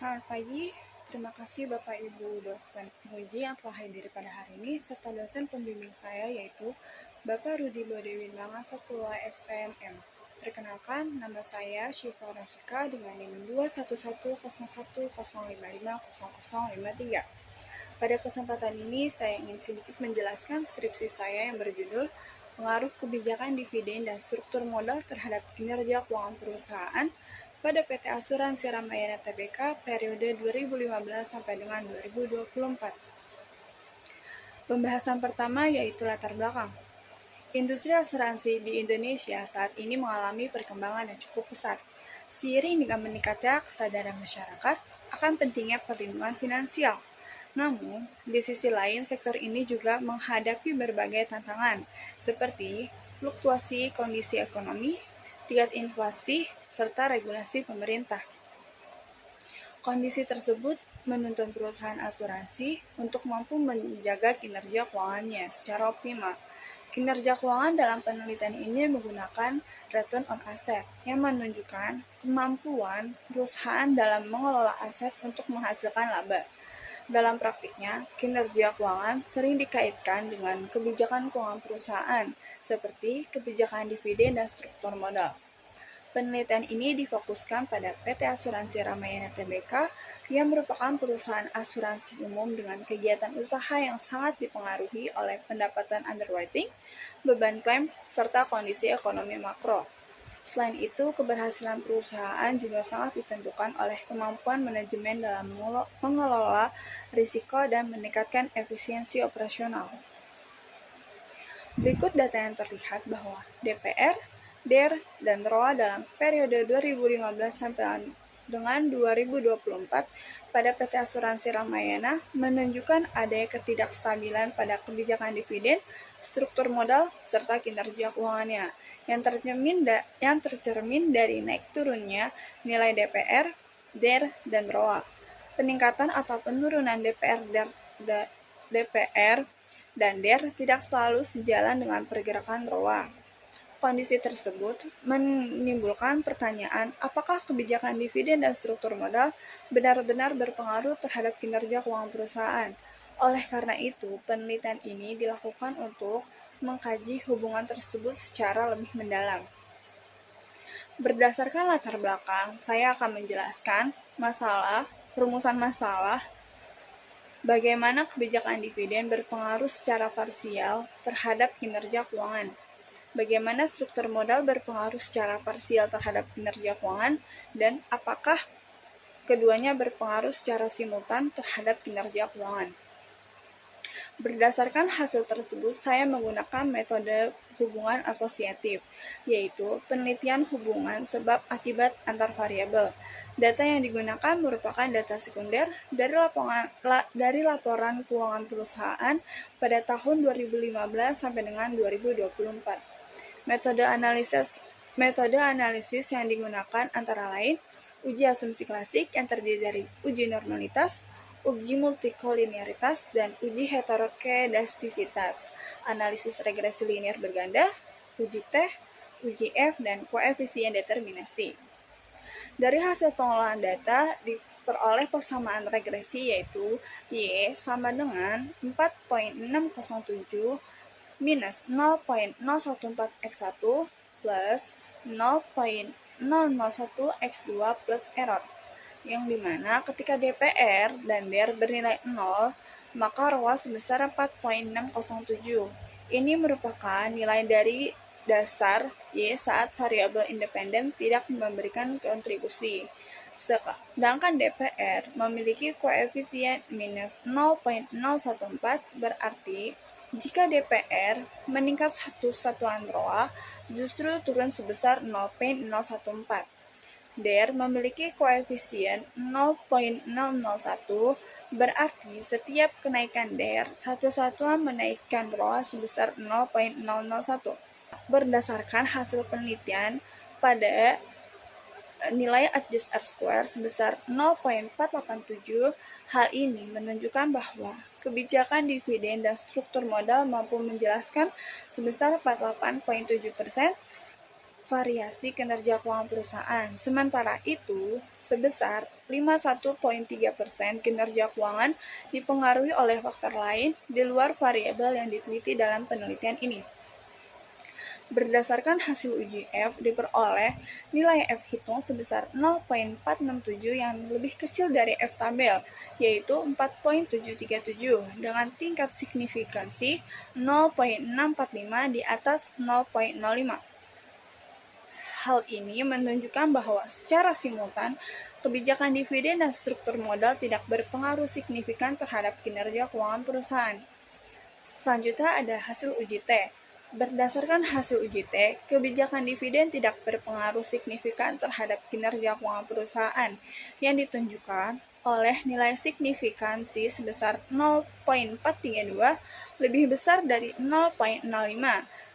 Selamat pagi, terima kasih Bapak Ibu dosen penguji yang telah hadir pada hari ini, serta dosen pembimbing saya yaitu Bapak Rudi Bodewindanga Satula SPMM. Perkenalkan, nama saya Syifa Rasyika dengan NIM 2110105500053. Pada kesempatan ini, saya ingin sedikit menjelaskan skripsi saya yang berjudul Pengaruh Kebijakan Dividen dan Struktur Modal Terhadap Kinerja Keuangan Perusahaan pada PT Asuransi Ramayana Tbk periode 2015 sampai dengan 2024. Pembahasan pertama yaitu latar belakang. Industri asuransi di Indonesia saat ini mengalami perkembangan yang cukup pesat. Seiring dengan meningkatnya kesadaran masyarakat akan pentingnya perlindungan finansial. Namun, di sisi lain sektor ini juga menghadapi berbagai tantangan seperti fluktuasi kondisi ekonomi, tingkat inflasi, serta regulasi pemerintah. Kondisi tersebut menuntut perusahaan asuransi untuk mampu menjaga kinerja keuangannya secara optimal. Kinerja keuangan dalam penelitian ini menggunakan return on asset yang menunjukkan kemampuan perusahaan dalam mengelola aset untuk menghasilkan laba. Dalam praktiknya, kinerja keuangan sering dikaitkan dengan kebijakan keuangan perusahaan seperti kebijakan dividen dan struktur modal. Penelitian ini difokuskan pada PT Asuransi Ramayana Tbk yang merupakan perusahaan asuransi umum dengan kegiatan usaha yang sangat dipengaruhi oleh pendapatan underwriting, beban klaim, serta kondisi ekonomi makro. Selain itu, keberhasilan perusahaan juga sangat ditentukan oleh kemampuan manajemen dalam mengelola risiko dan meningkatkan efisiensi operasional. Berikut data yang terlihat bahwa DPR, DER, dan ROA dalam periode 2015 sampai dengan 2024 pada PT Asuransi Ramayana menunjukkan adanya ketidakstabilan pada kebijakan dividen, struktur modal, serta kinerja keuangannya yang tercermin dari naik turunnya nilai DPR, DER, dan ROA. Peningkatan atau penurunan DPR dan DER tidak selalu sejalan dengan pergerakan ROA. Kondisi tersebut menimbulkan pertanyaan apakah kebijakan dividen dan struktur modal benar-benar berpengaruh terhadap kinerja keuangan perusahaan. Oleh karena itu, penelitian ini dilakukan untuk mengkaji hubungan tersebut secara lebih mendalam. Berdasarkan latar belakang, saya akan menjelaskan rumusan masalah, bagaimana kebijakan dividen berpengaruh secara parsial terhadap kinerja keuangan. Bagaimana struktur modal berpengaruh secara parsial terhadap kinerja keuangan, dan apakah keduanya berpengaruh secara simultan terhadap kinerja keuangan. Berdasarkan hasil tersebut, saya menggunakan metode hubungan asosiatif, yaitu penelitian hubungan sebab akibat antar variabel. Data yang digunakan merupakan data sekunder dari laporan keuangan perusahaan pada tahun 2015 sampai dengan 2024. Metode analisis yang digunakan antara lain uji asumsi klasik yang terdiri dari uji normalitas, uji multikolinearitas, dan uji heterokedastisitas, analisis regresi linear berganda, uji T, uji F, dan koefisien determinasi. Dari hasil pengolahan data diperoleh persamaan regresi yaitu Y sama dengan 4.607 minus 0.014x1 plus 0.001x2 plus error, yang dimana ketika DPR dan DER bernilai 0, maka ROA sebesar 4.607. Ini merupakan nilai dari dasar Y saat variabel independen tidak memberikan kontribusi. Sedangkan DPR memiliki koefisien minus 0.014, berarti jika DPR meningkat satu satuan ROA, justru turun sebesar 0.014. DER memiliki koefisien 0.001, berarti setiap kenaikan DER, satu satuan menaikkan ROA sebesar 0.001. Berdasarkan hasil penelitian pada nilai adjust R-square sebesar 0.487, hal ini menunjukkan bahwa kebijakan dividen dan struktur modal mampu menjelaskan sebesar 48.7% variasi kinerja keuangan perusahaan. Sementara itu, sebesar 51,3% kinerja keuangan dipengaruhi oleh faktor lain di luar variabel yang diteliti dalam penelitian ini. Berdasarkan hasil uji F, diperoleh nilai F hitung sebesar 0,467 yang lebih kecil dari F tabel, yaitu 4,737 dengan tingkat signifikansi 0,645 di atas 0,05. Hal ini menunjukkan bahwa secara simultan, kebijakan dividen dan struktur modal tidak berpengaruh signifikan terhadap kinerja keuangan perusahaan. Selanjutnya ada hasil uji T. Berdasarkan hasil uji T, kebijakan dividen tidak berpengaruh signifikan terhadap kinerja keuangan perusahaan yang ditunjukkan oleh nilai signifikansi sebesar 0,432 lebih besar dari 0,05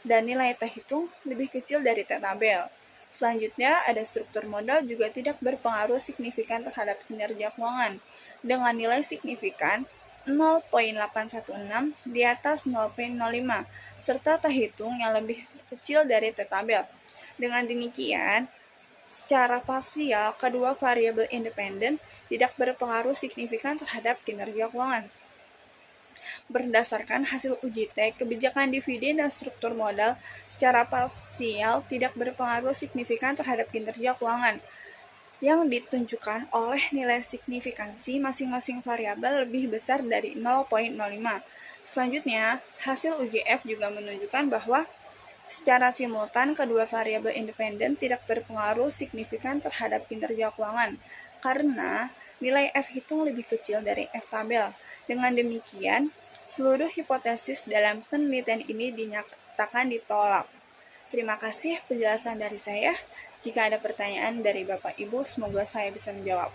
dan nilai T hitung lebih kecil dari T tabel. Selanjutnya ada struktur modal juga tidak berpengaruh signifikan terhadap kinerja keuangan dengan nilai signifikan 0,816 di atas 0,05 serta T hitung yang lebih kecil dari T tabel. Dengan demikian, secara parsial kedua variabel independen tidak berpengaruh signifikan terhadap kinerja keuangan. Berdasarkan hasil uji T, kebijakan dividen dan struktur modal secara parsial tidak berpengaruh signifikan terhadap kinerja keuangan yang ditunjukkan oleh nilai signifikansi masing-masing variabel lebih besar dari 0,05. Selanjutnya, hasil uji F juga menunjukkan bahwa secara simultan kedua variabel independen tidak berpengaruh signifikan terhadap kinerja keuangan karena nilai F hitung lebih kecil dari F tabel. Dengan demikian, seluruh hipotesis dalam penelitian ini dinyatakan ditolak. Terima kasih penjelasan dari saya. Jika ada pertanyaan dari Bapak Ibu, semoga saya bisa menjawab.